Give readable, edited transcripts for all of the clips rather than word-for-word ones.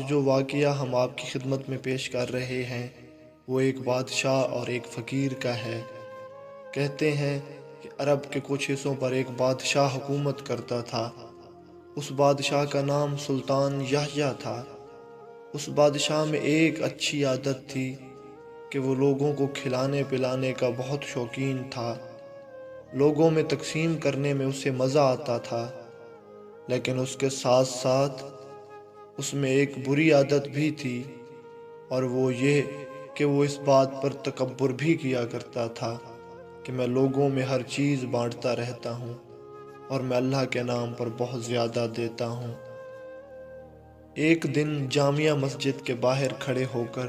جو واقعہ ہم آپ کی خدمت میں پیش کر رہے ہیں وہ ایک بادشاہ اور ایک فقیر کا ہے۔ کہتے ہیں کہ عرب کے کچھ حصوں پر ایک بادشاہ حکومت کرتا تھا۔ اس بادشاہ کا نام سلطان یحییٰ تھا۔ اس بادشاہ میں ایک اچھی عادت تھی کہ وہ لوگوں کو کھلانے پلانے کا بہت شوقین تھا۔ لوگوں میں تقسیم کرنے میں اسے مزہ آتا تھا، لیکن اس کے ساتھ ساتھ اس میں ایک بری عادت بھی تھی، اور وہ یہ کہ وہ اس بات پر تکبر بھی کیا کرتا تھا کہ میں لوگوں میں ہر چیز بانٹتا رہتا ہوں اور میں اللہ کے نام پر بہت زیادہ دیتا ہوں۔ ایک دن جامعہ مسجد کے باہر کھڑے ہو کر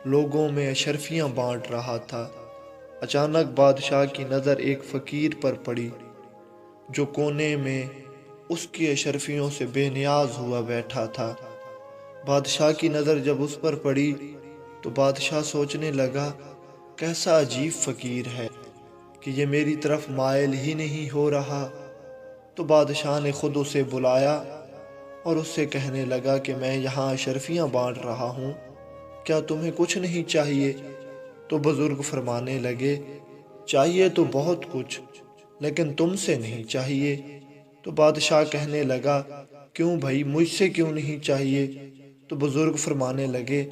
لوگوں میں اشرفیاں بانٹ رہا تھا۔ اچانک بادشاہ کی نظر ایک فقیر پر پڑی جو کونے میں اس کی اشرفیوں سے بے نیاز ہوا بیٹھا تھا۔ بادشاہ کی نظر جب اس پر پڑی تو بادشاہ سوچنے لگا، کیسا عجیب فقیر ہے کہ یہ میری طرف مائل ہی نہیں ہو رہا۔ تو بادشاہ نے خود اسے بلایا اور اس سے کہنے لگا کہ میں یہاں اشرفیاں بانٹ رہا ہوں، کیا تمہیں کچھ نہیں چاہیے؟ تو بزرگ فرمانے لگے، چاہیے تو بہت کچھ، لیکن تم سے نہیں چاہیے۔ تو بادشاہ کہنے لگا، کیوں بھائی، مجھ سے کیوں نہیں چاہیے؟ تو بزرگ فرمانے لگے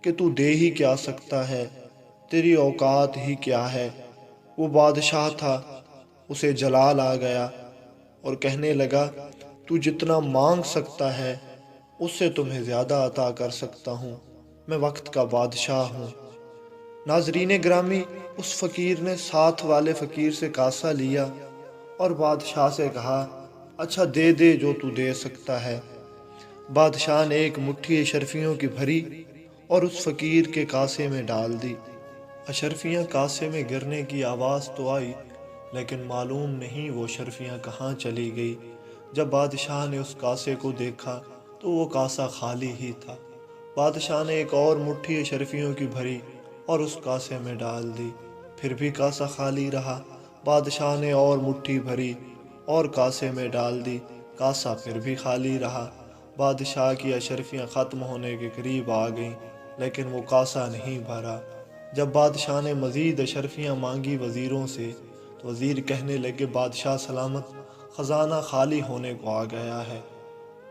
کہ تو دے ہی کیا سکتا ہے، تیری اوقات ہی کیا ہے۔ وہ بادشاہ تھا، اسے جلال آ گیا اور کہنے لگا، تو جتنا مانگ سکتا ہے اس سے تمہیں زیادہ عطا کر سکتا ہوں، میں وقت کا بادشاہ ہوں۔ ناظرین گرامی، اس فقیر نے ساتھ والے فقیر سے کاسہ لیا اور بادشاہ سے کہا، اچھا دے دے جو تو دے سکتا ہے۔ بادشاہ نے ایک مٹھی اشرفیوں کی بھری اور اس فقیر کے کاسے میں ڈال دی۔ اشرفیاں کاسے میں گرنے کی آواز تو آئی، لیکن معلوم نہیں وہ اشرفیاں کہاں چلی گئی۔ جب بادشاہ نے اس کاسے کو دیکھا تو وہ کاسہ خالی ہی تھا۔ بادشاہ نے ایک اور مٹھی اشرفیوں کی بھری اور اس کاسے میں ڈال دی، پھر بھی کاسہ خالی رہا۔ بادشاہ نے اور مٹھی بھری اور کاسے میں ڈال دی، کاسہ پھر بھی خالی رہا۔ بادشاہ کی اشرفیاں ختم ہونے کے قریب آ گئیں، لیکن وہ کاسہ نہیں بھرا۔ جب بادشاہ نے مزید اشرفیاں مانگی وزیروں سے تو وزیر کہنے لگے، بادشاہ سلامت، خزانہ خالی ہونے کو آ گیا ہے،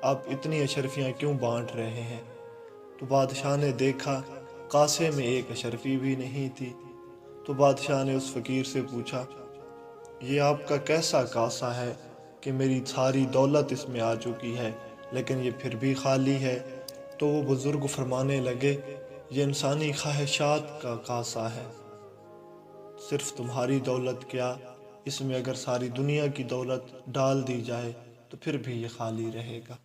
آپ اتنی اشرفیاں کیوں بانٹ رہے ہیں؟ تو بادشاہ نے دیکھا کاسے میں ایک اشرفی بھی نہیں تھی۔ تو بادشاہ نے اس فقیر سے پوچھا، یہ آپ کا کیسا کاسہ ہے کہ میری ساری دولت اس میں آ چکی ہے لیکن یہ پھر بھی خالی ہے؟ تو وہ بزرگ فرمانے لگے، یہ انسانی خواہشات کا کاسہ ہے، صرف تمہاری دولت کیا، اس میں اگر ساری دنیا کی دولت ڈال دی جائے تو پھر بھی یہ خالی رہے گا۔